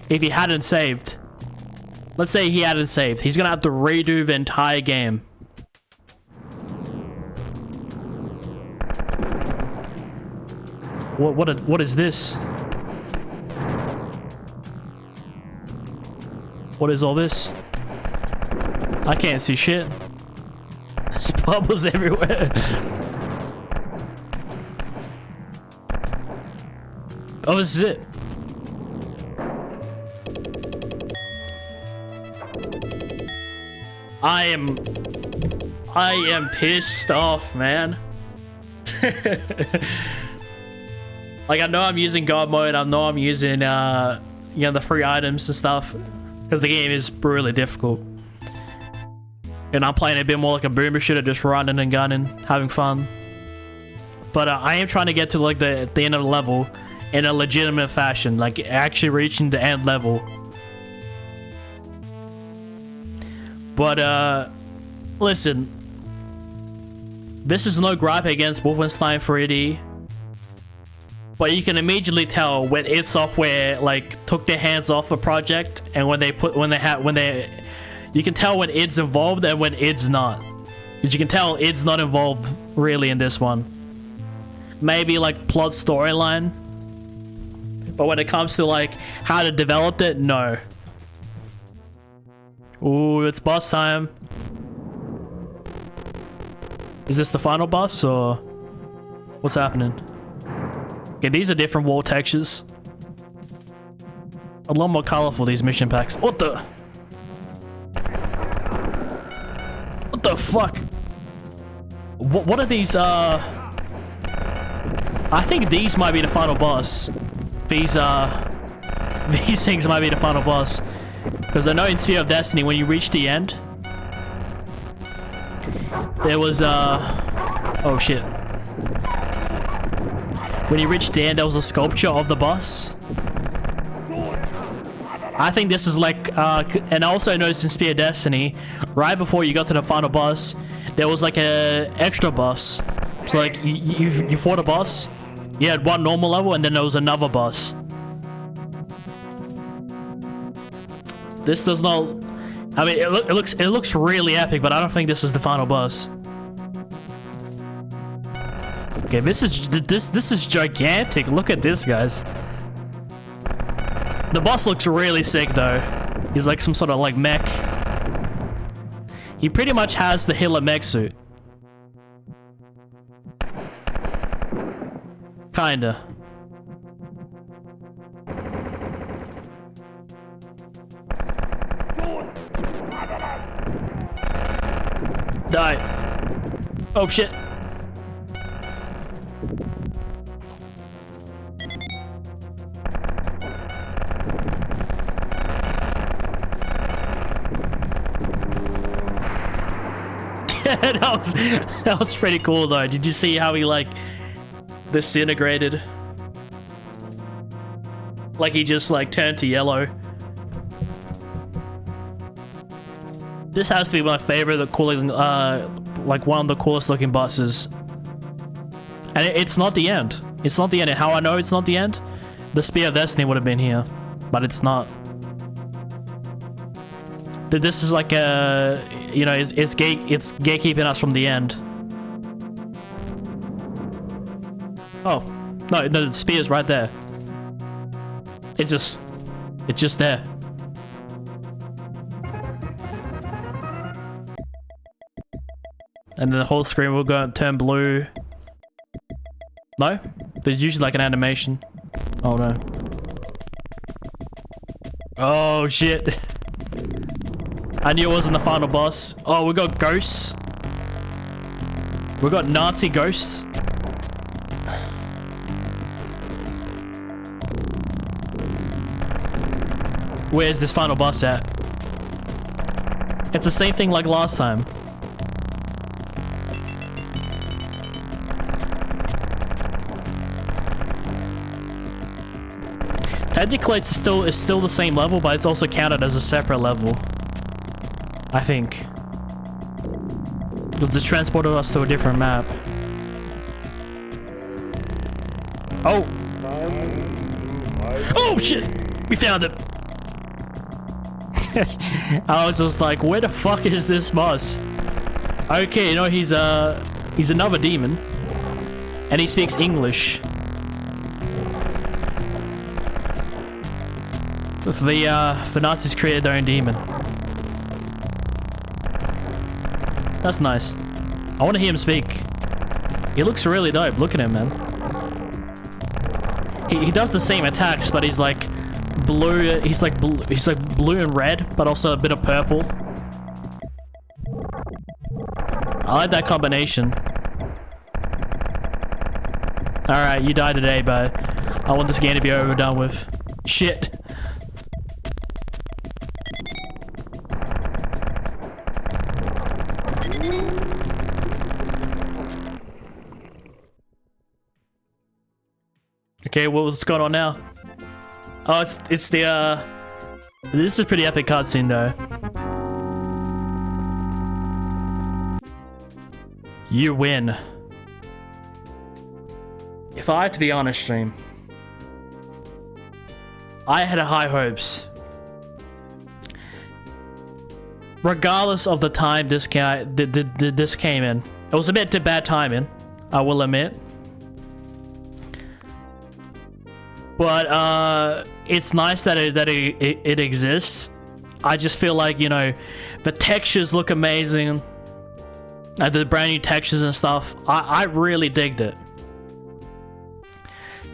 he hadn't saved, let's say he hadn't saved, he's gonna have to redo the entire game. What is this? What is all this? I can't see shit. There's bubbles everywhere. Oh, this is it. I am pissed off, man. Like, I know I'm using God mode, I know I'm using, you know, the free items and stuff, because the game is really difficult. And I'm playing a bit more like a boomer shooter, just running and gunning, having fun. But I am trying to get to, like, the end of the level in a legitimate fashion, like, actually reaching the end level. But, listen, this is no gripe against Wolfenstein 3D, but you can immediately tell when id Software, like, took their hands off a project, and you can tell when id's involved and when id's not. Because you can tell id's not involved really in this one. Maybe like plot storyline, but when it comes to like how to develop it, no. Ooh, it's boss time. Is this the final boss or what's happening? Okay, these are different wall textures. A lot more colorful, these mission packs. What the? What the fuck? What are these, I think these might be the final boss. These things might be the final boss. Because I know in Sphere of Destiny, when you reach the end, there was, oh shit. When you reach the end, there was a sculpture of the boss. I think this is like, and I also noticed in Sphere of Destiny, right before you got to the final boss, there was like a extra boss. So like, you fought a boss, you had one normal level, and then there was another boss. This does not, I mean, it looks really epic, but I don't think this is the final boss. Okay, this is gigantic. Look at this, guys. The boss looks really sick, though. He's like some sort of like mech. He pretty much has the Hitler mech suit. Kinda. Die. Oh shit. that was pretty cool though. Did you see how he like disintegrated? Like he just like turned to yellow. This has to be my favorite, the cooling, like one of the coolest looking bosses. And it's not the end. It's not the end. And how I know it's not the end? The Spear of Destiny would have been here, but it's not. This is like a, you know, it's gatekeeping us from the end. Oh, no, the spear's right there. It's just there. And then the whole screen will go and turn blue. No? There's usually like an animation. Oh no. Oh shit. I knew it wasn't the final boss. Oh, we got ghosts. We got Nazi ghosts. Where's this final boss at? It's the same thing like last time. Technically, it's still the same level, but it's also counted as a separate level. I think. It'll just transported us to a different map. Oh! Oh shit! We found it! I was just like, where the fuck is this boss? Okay, you know, he's another demon. And he speaks English. The Nazis created their own demon. That's nice. I want to hear him speak. He looks really dope. Look at him, man. He does the same attacks, but he's like blue. He's like blue and red, but also a bit of purple. I like that combination. All right, you die today, but I want this game to be over done with. Shit. Okay, what's going on now? Oh, it's the, this is a pretty epic cutscene, though. You win. If I had to be honest, stream, I had high hopes. Regardless of the time this came in. It was a bit too bad timing, I will admit. But it's nice that it exists. I just feel like, you know, the textures look amazing. The brand new textures and stuff. I really digged it.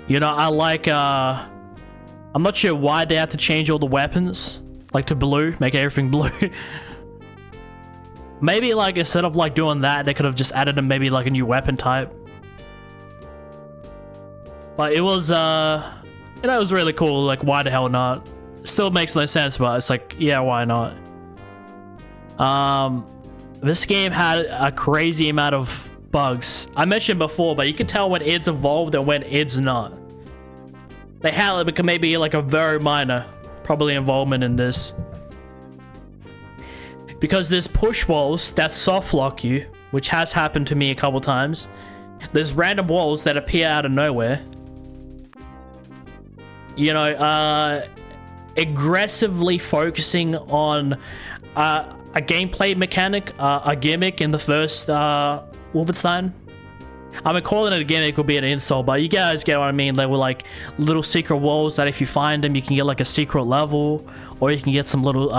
You know, I like, I'm not sure why they had to change all the weapons, like to blue, make everything blue. Maybe like instead of like doing that, they could have just added maybe like a new weapon type. But it was you know, it was really cool. Like, why the hell not? Still makes no sense, but it's like, yeah, why not? This game had a crazy amount of bugs. I mentioned before, but you can tell when it's involved and when it's not. They had like maybe like a very minor probably involvement in this. Because there's push walls that soft lock you, which has happened to me a couple times. There's random walls that appear out of nowhere. You know, aggressively focusing on a gameplay mechanic, a gimmick in the first Wolfenstein. I mean, calling it a gimmick would be an insult, but you guys get what I mean. They were like little secret walls that if you find them, you can get like a secret level, or you can get some little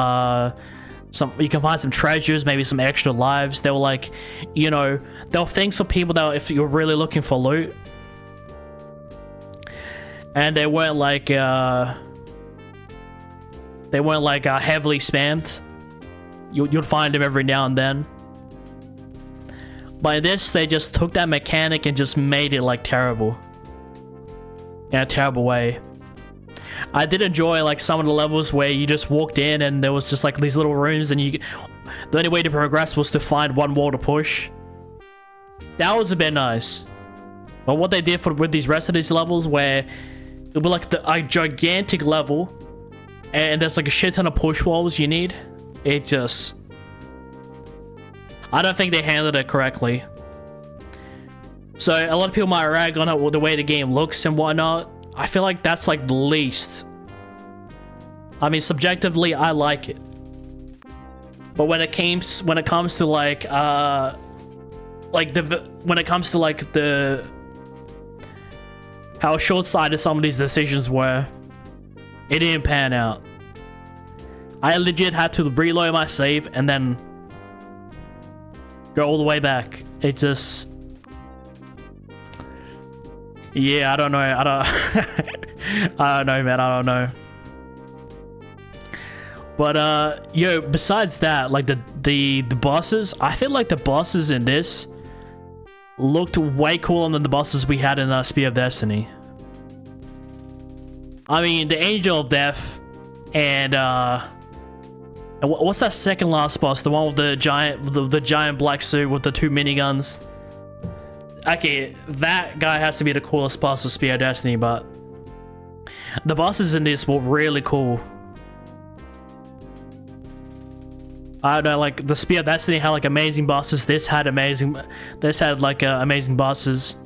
you can find some treasures, maybe some extra lives. They were like, you know, they were things for people that if you're really looking for loot. And they weren't like heavily spammed. You'd find them every now and then. By this, they just took that mechanic and just made it like terrible. In a terrible way. I did enjoy like some of the levels where you just walked in and there was just like these little rooms, and the only way to progress was to find one wall to push. That was a bit nice. But what they did with these rest of these levels, where it would be like a gigantic level and there's like a shit ton of push walls you need, it just... I don't think they handled it correctly. So a lot of people might rag on it, the way the game looks and whatnot. I feel like that's like the least. I mean, subjectively, I like it. But when it comes to like how short-sighted some of these decisions were, it didn't pan out. I legit had to reload my save and then go all the way back. It just... Yeah, I don't know. I don't know, man. I don't know. But yo, besides that, like the bosses, I feel like the bosses in this looked way cooler than the bosses we had in Spear of Destiny. I mean, the Angel of Death and what's that second last boss? The one with the giant black suit with the two miniguns. Okay, that guy has to be the coolest boss of Spear of Destiny, but the bosses in this were really cool. I don't know, like the Spear of Destiny had like amazing bosses. This had like amazing bosses.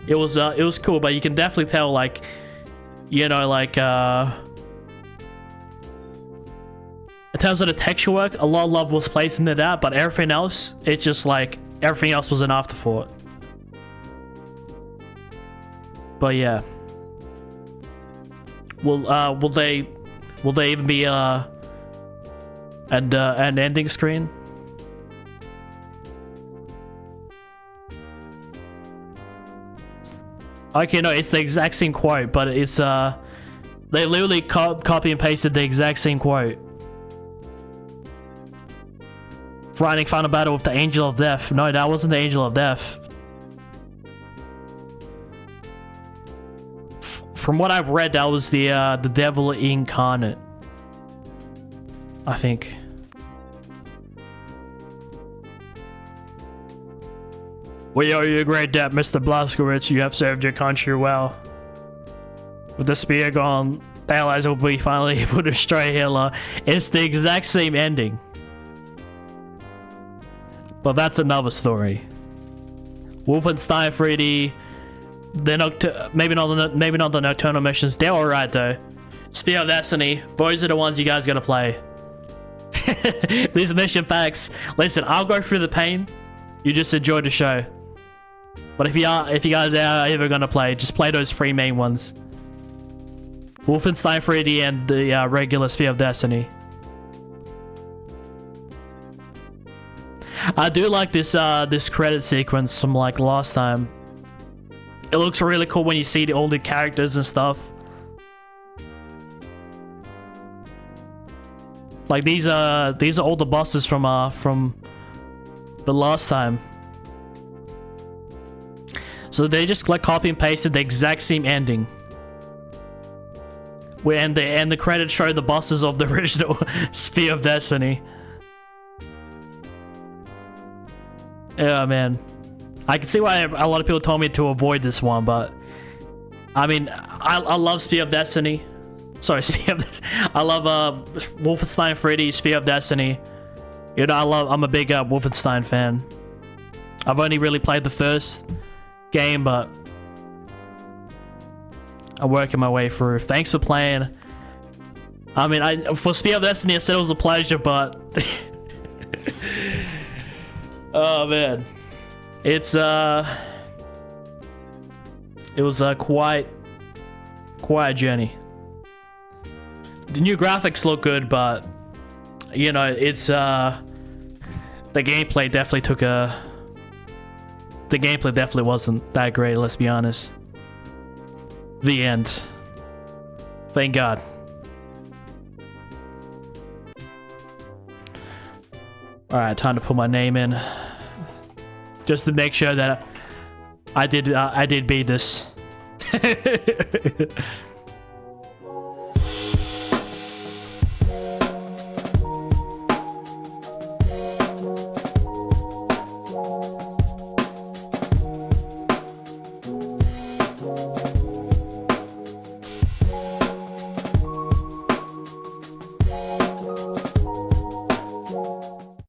It was cool, but you can definitely tell, like, you know, like in terms of the texture work, a lot of love was placed into that, but everything else, it's just like everything else was an afterthought. But yeah, will they even be an ending screen? Okay, no, it's the exact same quote, but it's they literally copy and pasted the exact same quote. Fighting final battle with the Angel of Death. No, that wasn't the Angel of Death. From what I've read, that was the Devil Incarnate, I think. We owe you a great debt, Mr. Blazkowicz. You have served your country well. With the spear gone, the Allies will be finally able to destroy Hitler. It's the exact same ending. But that's another story. Wolfenstein 3D. Maybe not the Nocturnal missions. They're alright though. Spear of Destiny. Those are the ones you guys gotta play. These mission packs. Listen, I'll go through the pain. You just enjoy the show. But if you guys are ever gonna play, just play those three main ones. Wolfenstein 3D and the regular Spear of Destiny. I do like this credit sequence from like last time. It looks really cool when you see all the characters and stuff. Like these are all the bosses from the last time. So they just like copy and pasted the exact same ending. And the credits show the bosses of the original Spear of Destiny. Yeah, man. I can see why a lot of people told me to avoid this one, but I mean, I love Spear of Destiny. Sorry, Spear of Destiny. I love Wolfenstein 3D, Spear of Destiny. You know, I'm a big Wolfenstein fan. I've only really played the first game, but I'm working my way through. Thanks for playing. I mean, for Spear of Destiny, I said it was a pleasure, but oh man, it was quite a journey. The new graphics look good, but you know, it's the gameplay definitely took a. The gameplay definitely wasn't that great, let's be honest. The end. Thank God. Alright, time to put my name in. Just to make sure that I did beat this.